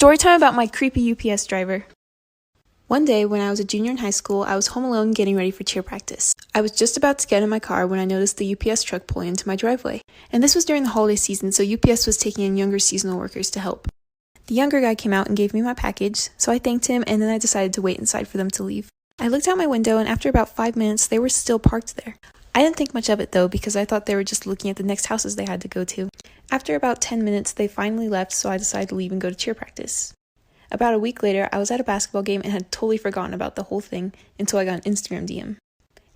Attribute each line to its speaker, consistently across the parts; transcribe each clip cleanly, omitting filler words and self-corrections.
Speaker 1: Storytime about my creepy UPS driver. One day, when I was a junior in high school, I was home alone getting ready for cheer practice. I was just about to get in my car when I noticed the UPS truck pulling into my driveway. And this was during the holiday season, so UPS was taking in younger seasonal workers to help. The younger guy came out and gave me my package, so I thanked him and then I decided to wait inside for them to leave. I looked out my window and after about 5 minutes, they were still parked there. I didn't think much of it though because I thought they were just looking at the next houses they had to go to. After about 10 minutes, they finally left, so I decided to leave and go to cheer practice. About a week later, I was at a basketball game and had totally forgotten about the whole thing until I got an Instagram DM.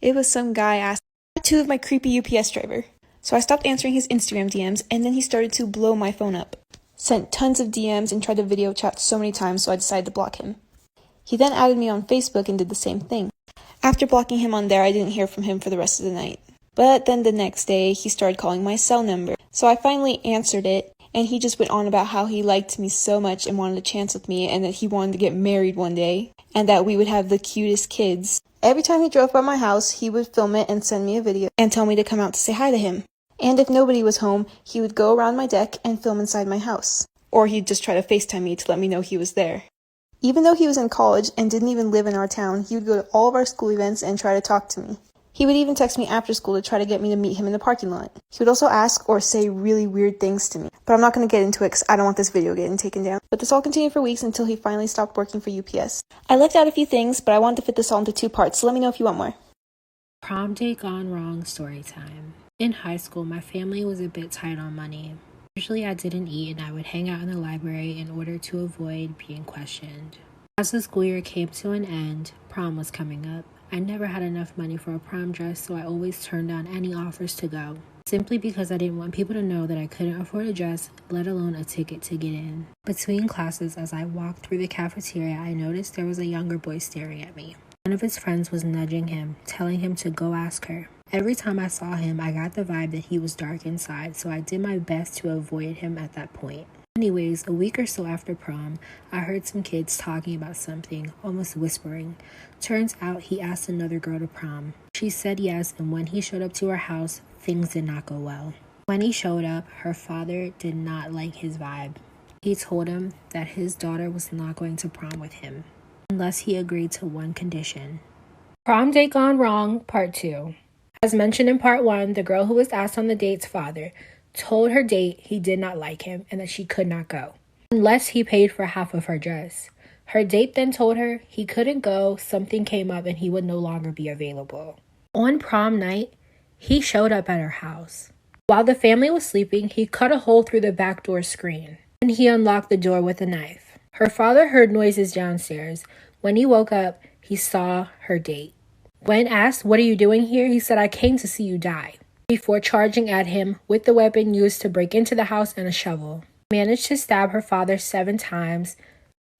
Speaker 1: It was some guy asking two of my creepy UPS driver. So I stopped answering his Instagram DMs and then he started to blow my phone up. Sent tons of DMs and tried to video chat so many times, so I decided to block him. He then added me on Facebook and did the same thing. After blocking him on there, I didn't hear from him for the rest of the night. But then the next day, he started calling my cell number. So I finally answered it, and he just went on about how he liked me so much and wanted a chance with me, and that he wanted to get married one day, and that we would have the cutest kids. Every time he drove by my house, he would film it and send me a video and tell me to come out to say hi to him. And if nobody was home, he would go around my deck and film inside my house. Or he'd just try to FaceTime me to let me know he was there. Even though he was in college and didn't even live in our town, he would go to all of our school events and try to talk to me. He would even text me after school to try to get me to meet him in the parking lot. He would also ask or say really weird things to me. But I'm not going to get into it because I don't want this video getting taken down. But this all continued for weeks until he finally stopped working for UPS. I left out a few things, but I wanted to fit this all into 2 parts, so let me know if you want more.
Speaker 2: Prom day gone wrong story time. In high school, my family was a bit tight on money. Usually I didn't eat and I would hang out in the library in order to avoid being questioned. As the school year came to an end, prom was coming up. I never had enough money for a prom dress, so I always turned down any offers to go, simply because I didn't want people to know that I couldn't afford a dress, let alone a ticket to get in. Between classes, as I walked through the cafeteria, I noticed there was a younger boy staring at me. One of his friends was nudging him, telling him to go ask her. Every time I saw him, I got the vibe that he was dark inside, so I did my best to avoid him at that point. Anyways, a week or so after prom, I heard some kids talking about something, almost whispering. Turns out he asked another girl to prom. She said yes, and when he showed up to her house, things did not go well. When he showed up, her father did not like his vibe. He told him that his daughter was not going to prom with him, unless he agreed to one condition. Prom date gone wrong, part 2. As mentioned in part 1, the girl who was asked on the date's father told her date he did not like him and that she could not go, unless he paid for half of her dress. Her date then told her he couldn't go, something came up and he would no longer be available. On prom night, he showed up at her house. While the family was sleeping, he cut a hole through the back door screen, and he unlocked the door with a knife. Her father heard noises downstairs. When he woke up, he saw her date. When asked, "What are you doing here?" he said, "I came to see you die," before charging at him with the weapon used to break into the house and a shovel. He managed to stab her father 7 times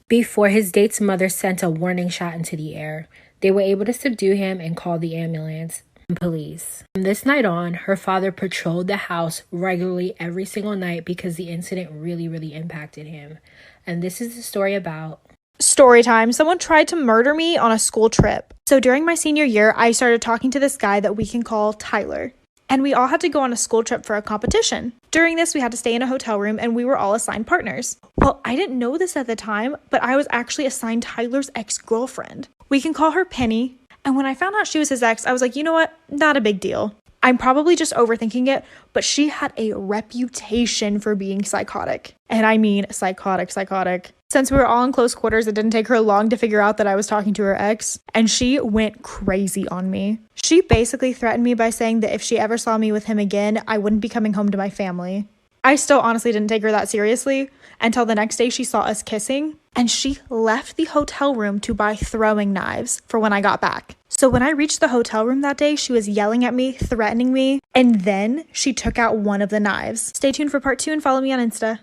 Speaker 2: before his date's mother sent a warning shot into the air. They were able to subdue him and call the ambulance and police. From this night on, her father patrolled the house regularly every single night because the incident really impacted him. And this is the story about
Speaker 3: Story time. Someone tried to murder me on a school trip. So during my senior year, I started talking to this guy that we can call Tyler. And we all had to go on a school trip for a competition. During this, we had to stay in a hotel room and we were all assigned partners. Well, I didn't know this at the time, but I was actually assigned Tyler's ex-girlfriend. We can call her Penny. And when I found out she was his ex, I was like, you know what? Not a big deal. I'm probably just overthinking it, but she had a reputation for being psychotic. And I mean psychotic. Since we were all in close quarters, it didn't take her long to figure out that I was talking to her ex, and she went crazy on me. She basically threatened me by saying that if she ever saw me with him again, I wouldn't be coming home to my family. I still honestly didn't take her that seriously until the next day she saw us kissing, and she left the hotel room to buy throwing knives for when I got back. So when I reached the hotel room that day, she was yelling at me, threatening me, and then she took out one of the knives. Stay tuned for part 2 and follow me on Insta.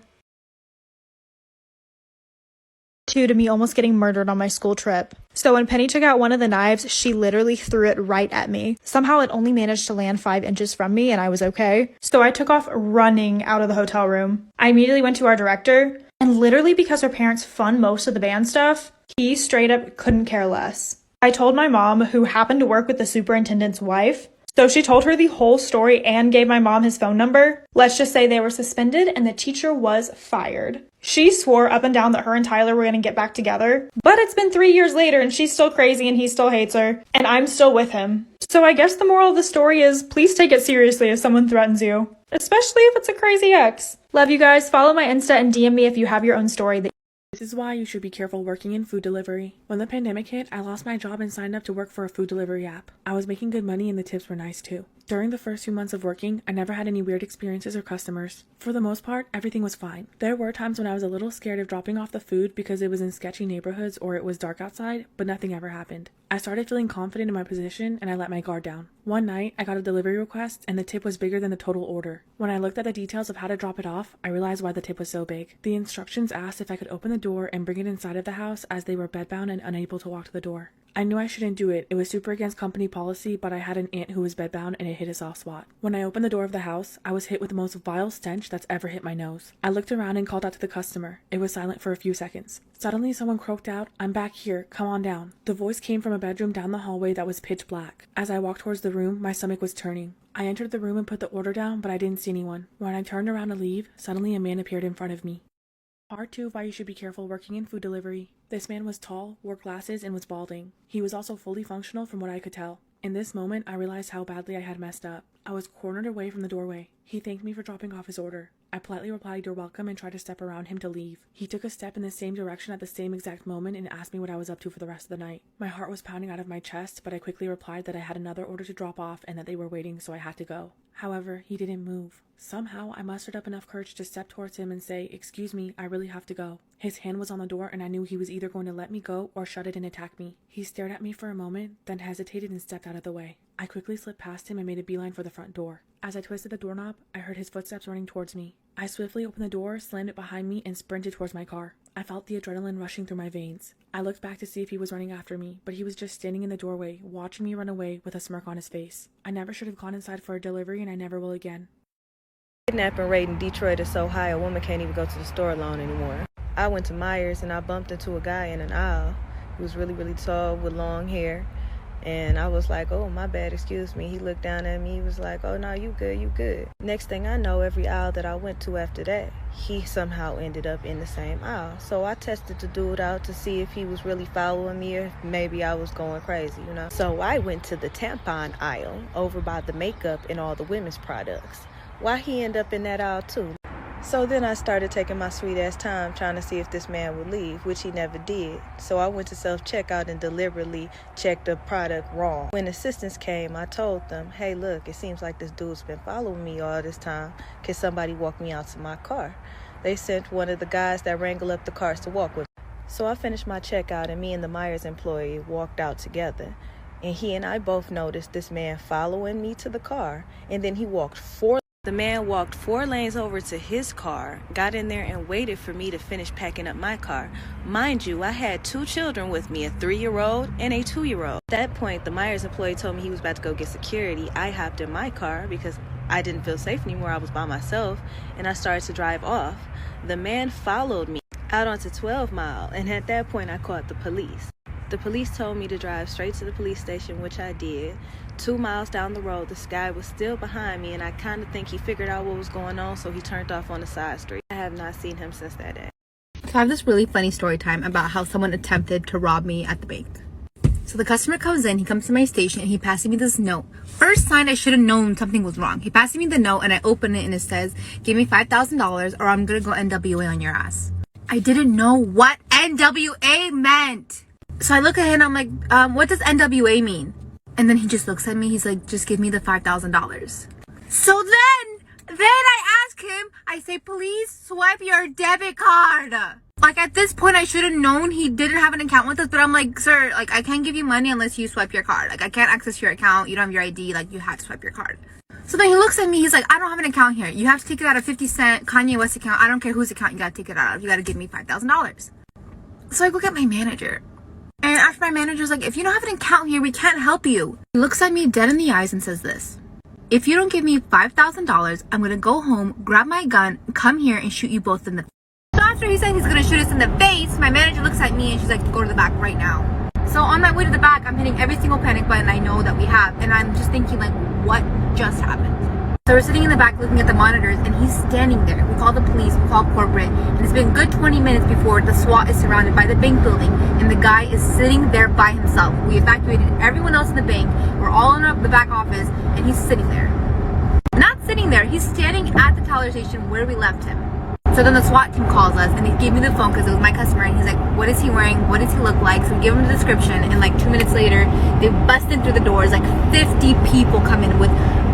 Speaker 3: To me almost getting murdered on my school trip. So when Penny took out one of the knives, she literally threw it right at me. Somehow it only managed to land 5 inches from me and I was okay. So I took off running out of the hotel room. I immediately went to our director, and literally because her parents fund most of the band stuff, he straight up couldn't care less. I told my mom, who happened to work with the superintendent's wife, so she told her the whole story and gave my mom his phone number. Let's just say they were suspended and the teacher was fired. She swore up and down that her and Tyler were gonna get back together, but it's been 3 years later and she's still crazy and he still hates her, and I'm still with him. So I guess the moral of the story is please take it seriously if someone threatens you, especially if it's a crazy ex. Love you guys. Follow my Insta and DM me if you have your own story.
Speaker 1: This is why you should be careful working in food delivery. When the pandemic hit, I lost my job and signed up to work for a food delivery app. I was making good money and the tips were nice too. During the first few months of working, I never had any weird experiences or customers. For the most part, everything was fine. There were times when I was a little scared of dropping off the food because it was in sketchy neighborhoods or it was dark outside, but nothing ever happened. I started feeling confident in my position and I let my guard down. One night, I got a delivery request and the tip was bigger than the total order. When I looked at the details of how to drop it off, I realized why the tip was so big. The instructions asked if I could open the door and bring it inside of the house as they were bedbound and unable to walk to the door. I knew I shouldn't do it. It was super against company policy, but I had an aunt who was bedbound and it hit a soft spot. When I opened the door of the house, I was hit with the most vile stench that's ever hit my nose. I looked around and called out to the customer. It was silent for a few seconds. Suddenly, someone croaked out, "I'm back here, come on down." The voice came from a bedroom down the hallway that was pitch black. As I walked towards the room, my stomach was turning. I entered the room and put the order down, but I didn't see anyone. When I turned around to leave, suddenly a man appeared in front of me. Part 2 of why you should be careful working in food delivery. This man was tall, wore glasses, and was balding. He was also fully functional from what I could tell. In this moment, I realized how badly I had messed up. I was cornered away from the doorway. He thanked me for dropping off his order. I politely replied, "You're welcome," and tried to step around him to leave. He took a step in the same direction at the same exact moment and asked me what I was up to for the rest of the night. My heart was pounding out of my chest, but I quickly replied that I had another order to drop off and that they were waiting, so I had to go. However, he didn't move. Somehow, I mustered up enough courage to step towards him and say, "Excuse me, I really have to go." His hand was on the door and I knew he was either going to let me go or shut it and attack me. He stared at me for a moment, then hesitated and stepped out of the way. I quickly slipped past him and made a beeline for the front door. As I twisted the doorknob, I heard his footsteps running towards me. I swiftly opened the door, slammed it behind me, and sprinted towards my car. I felt the adrenaline rushing through my veins. I looked back to see if he was running after me, but he was just standing in the doorway, watching me run away with a smirk on his face. I never should have gone inside for a delivery, and I never will again.
Speaker 4: Kidnapping rate in Detroit is so high a woman can't even go to the store alone anymore. I went to Myers and I bumped into a guy in an aisle. He was really, really tall with long hair. And I was like, "Oh, my bad, excuse me." He looked down at me. He was like, "Oh, no, you good, you good." Next thing I know, every aisle that I went to after that, he somehow ended up in the same aisle. So I tested the dude out to see if he was really following me or if maybe I was going crazy, you know. So I went to the tampon aisle over by the makeup and all the women's products. Why he end up in that aisle too? So then I started taking my sweet ass time trying to see if this man would leave, which he never did. So I went to self-checkout and deliberately checked the product wrong. When assistants came, I told them, "Hey, look, it seems like this dude's been following me all this time. Can somebody walk me out to my car?" They sent one of the guys that wrangle up the cars to walk with me. So I finished my checkout and me and the Myers employee walked out together. And he and I both noticed this man following me to the car, and then the man walked 4 lanes over to his car, got in there and waited for me to finish packing up my car. Mind you, I had 2 children with me, a 3-year-old and a 2-year-old. At that point, the Myers employee told me he was about to go get security. I hopped in my car because I didn't feel safe anymore. I was by myself, and I started to drive off. The man followed me out onto 12 Mile, and at that point, I called the police. The police told me to drive straight to the police station, which I did. 2 miles down the road, this guy was still behind me, and I kind of think he figured out what was going on, so he turned off on the side street. I have not seen him since that day.
Speaker 5: So I have this really funny story time about how someone attempted to rob me at the bank. So the customer comes in, he comes to my station, and he passes me this note. First sign I should have known something was wrong. He passes me the note, and I open it, and it says, "Give me $5,000 or I'm gonna go NWA on your ass." I didn't know what NWA meant. So I look at him and I'm like, what does NWA mean? And then he just looks at me. He's like, "Just give me the $5,000. So then I ask him, I say, "Please swipe your debit card." Like at this point, I should have known he didn't have an account with us. But I'm like, "Sir, like I can't give you money unless you swipe your card. Like I can't access your account. You don't have your ID. Like you have to swipe your card." So then he looks at me. He's like, "I don't have an account here. You have to take it out of 50 Cent, Kanye West account. I don't care whose account you got to take it out of. You got to give me $5,000. So I go get my manager. And after my manager's like, "If you don't have an account here, we can't help you." He looks at me dead in the eyes and says this: "If you don't give me $5,000, I'm going to go home, grab my gun, come here and shoot you both in the face." So after he said he's going to shoot us in the face, my manager looks at me and she's like, "Go to the back right now." So on my way to the back, I'm hitting every single panic button I know that we have. And I'm just thinking like, what just happened? So So we're sitting in the back looking at the monitors, and he's standing there. We call the police, we call corporate, and it's been a good 20 minutes before the SWAT is surrounded by the bank building, and the guy is sitting there by himself. We evacuated everyone else in the bank. We're all in the back office, and he's sitting there. Not sitting there, he's standing at the teller station where we left him. So then the SWAT team calls us, and they gave me the phone because it was my customer, and he's like, what is he wearing? What does he look like? So we give him the description, and like 2 minutes later, they bust in through the doors. Like 50 people come in with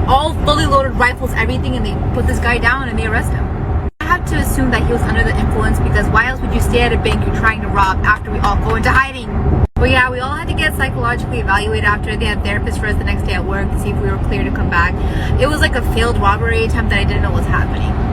Speaker 5: all fully loaded rifles, everything, and they put this guy down and they arrest him. I have to assume that he was under the influence, because why else would you stay at a bank you're trying to rob after we all go into hiding? But yeah, we all had to get psychologically evaluated after. They had therapists for us the next day at work to see if we were clear to come back. It was like a failed robbery attempt that I didn't know was happening.